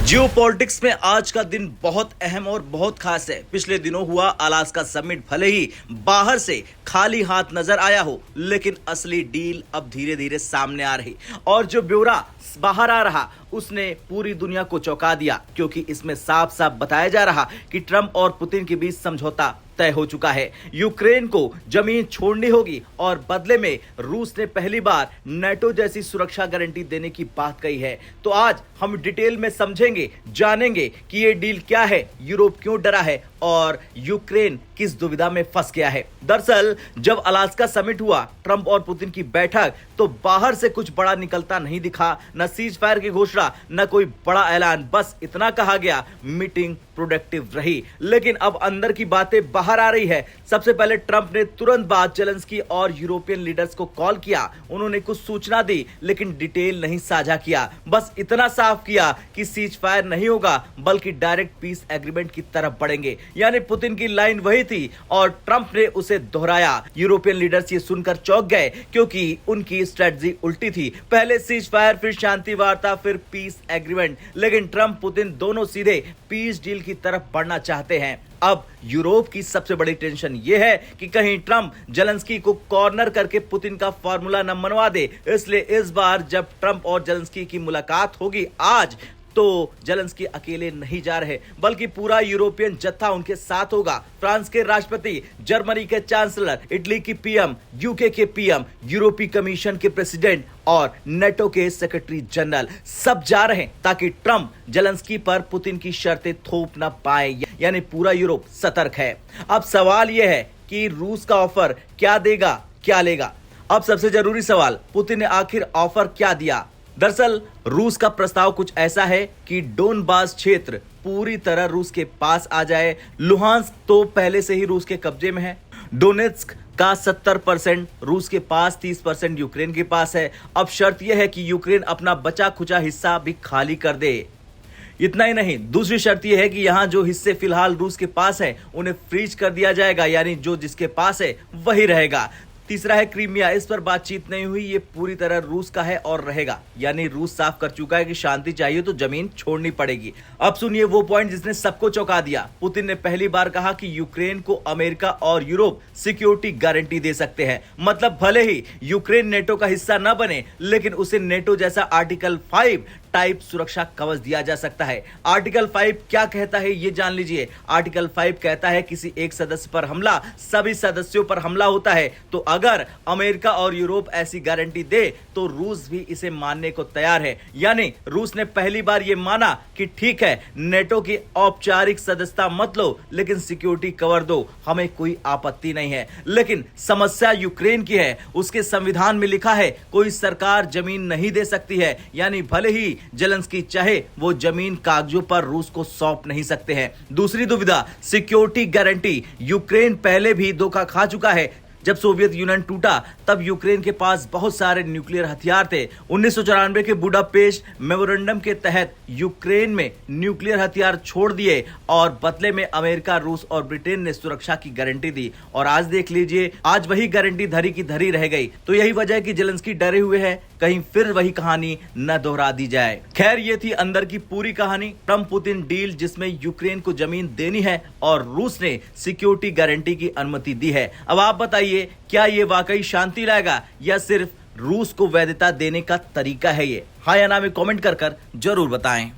Geopolitics में आज का दिन बहुत अहम और बहुत खास है। पिछले दिनों हुआ अलास्का समिट भले ही बाहर से खाली हाथ नजर आया हो, लेकिन असली डील अब धीरे धीरे सामने आ रही और जो ब्यौरा बाहर आ रहा उसने पूरी दुनिया को चौंका दिया, क्योंकि इसमें साफ साफ बताया जा रहा कि ट्रंप और पुतिन के बीच समझौता तय हो चुका है। यूक्रेन को जमीन छोड़नी होगी और बदले में रूस ने पहली बार नेटो जैसी सुरक्षा गारंटी देने की बात कही है। तो आज हम डिटेल में समझेंगे, जानेंगे कि ये डील क्या है, यूरोप क्यों डरा है और यूक्रेन किस दुविधा में फंस गया है। दरअसल जब अलास्का समिट हुआ, ट्रंप और पुतिन की बैठक, तो बाहर से कुछ बड़ा निकलता नहीं दिखा, न सीज फायर की घोषणा, न कोई बड़ा ऐलान। बस इतना कहा गया, मीटिंग प्रोडक्टिव रही। लेकिन अब अंदर की बातें बाहर आ रही है। सबसे पहले ट्रंप ने तुरंत बाद जेलेंस्की और यूरोपियन लीडर्स को कॉल किया। उन्होंने कुछ सूचना दी, लेकिन डिटेल नहीं साझा किया। बस इतना साफ किया कि सीज फायर नहीं होगा, बल्कि डायरेक्ट पीस एग्रीमेंट की तरफ बढ़ेंगे। यानी पुतिन की लाइन वही थी और ट्रंप ने उसे दोहराया। यूरोपियन लीडर्स ये सुनकर चौंक गए, क्योंकि उनकी स्ट्रेटजी उल्टी थी। पहले सीज फायर, फिर शांति वार्ता, फिर पीस एग्रीमेंट। लेकिन ट्रंप पुतिन दोनों सीधे पीस डील की तरफ बढ़ना चाहते हैं। अब यूरोप की सबसे बड़ी टेंशन यह है कि कहीं ट्रंप जेलेंस्की को कॉर्नर करके पुतिन का फॉर्मूला न मनवा दे। इसलिए इस बार जब ट्रंप और जेलेंस्की की मुलाकात होगी आज, तो जेलेंस्की अकेले नहीं जा रहे, बल्कि पूरा यूरोपियन जत्था उनके साथ होगा। फ्रांस के राष्ट्रपति, जर्मनी के चांसलर, इटली की पीएम, यूके के पीएम, यूरोपीय कमीशन के प्रेसिडेंट और नेटो के सेक्रेटरी जनरल सब जा रहे हैं, ताकि ट्रंप जेलेंस्की पर पुतिन की शर्तें थोप न पाए। यानी पूरा यूरोप सतर्क है। अब सवाल यह है कि रूस का ऑफर क्या देगा, क्या लेगा। अब सबसे जरूरी सवाल, पुतिन ने आखिर ऑफर क्या दिया। दरअसल रूस का प्रस्ताव कुछ ऐसा है कि डोनबास क्षेत्र पूरी तरह रूस के पास आ जाए। लुहांस्क तो पहले से ही रूस के कब्जे में है। डोनेत्स्क का 70% रूस के पास, 30% यूक्रेन के पास है। अब शर्त यह है कि यूक्रेन अपना बचा खुचा हिस्सा भी खाली कर दे। इतना ही नहीं, दूसरी शर्त यह है कि यहां जो हिस्से फिलहाल रूस के पास है उन्हें फ्रीज कर दिया जाएगा, यानी जो जिसके पास है वही रहेगा। तीसरा है क्रीमिया। इस पर बातचीत नहीं हुई, ये पूरी तरह रूस का है और रहेगा। यानी रूस साफ कर चुका है कि शांति चाहिए तो जमीन छोड़नी पड़ेगी। अब सुनिए वो पॉइंट जिसने सबको चौंका दिया। पुतिन ने पहली बार कहा कि यूक्रेन को अमेरिका और यूरोप सिक्योरिटी गारंटी दे सकते हैं। मतलब भले ही यूक्रेन नेटो का हिस्सा न बने, लेकिन उसे नेटो जैसा आर्टिकल 5 टाइप सुरक्षा कवच दिया जा सकता है। आर्टिकल 5 क्या कहता है ये जान लीजिए। आर्टिकल 5 कहता है किसी एक सदस्य पर हमला सभी सदस्यों पर हमला होता है। तो अगर अमेरिका और यूरोप ऐसी गारंटी दे तो रूस भी इसे मानने को तैयार है। यानी रूस ने पहली बार ये माना कि ठीक है, नेटो की औपचारिक सदस्यता मत लो, लेकिन सिक्योरिटी कवर दो, हमें कोई आपत्ति नहीं है। लेकिन समस्या यूक्रेन की है। उसके संविधान में लिखा है कोई सरकार जमीन नहीं दे सकती है। यानी भले ही जेलेंस्की चाहे वो जमीन कागजों पर रूस को सौंप नहीं सकते हैं। दूसरी दुविधा, सिक्योरिटी गारंटी। यूक्रेन पहले भी धोखा खा चुका है। जब सोवियत यूनियन टूटा तब यूक्रेन के पास बहुत सारे न्यूक्लियर हथियार थे। 1994 के बुडापेस्ट मेमोरेंडम के तहत यूक्रेन में न्यूक्लियर हथियार छोड़ दिए और बदले में अमेरिका, रूस और ब्रिटेन ने सुरक्षा की गारंटी दी। और आज देख लीजिए, आज वही गारंटी धरी की धरी रह गई। तो यही वजह है कि जेलेंस्की डरे हुए है कहीं फिर वही कहानी न दोहरा दी जाए। खैर, ये थी अंदर की पूरी कहानी। ट्रंप पुतिन डील जिसमें यूक्रेन को जमीन देनी है और रूस ने सिक्योरिटी गारंटी की अनुमति दी है। अब आप बताइए, क्या ये वाकई शांति लाएगा या सिर्फ रूस को वैधता देने का तरीका है ये? हाँ या ना में कमेंट कर जरूर बताएं।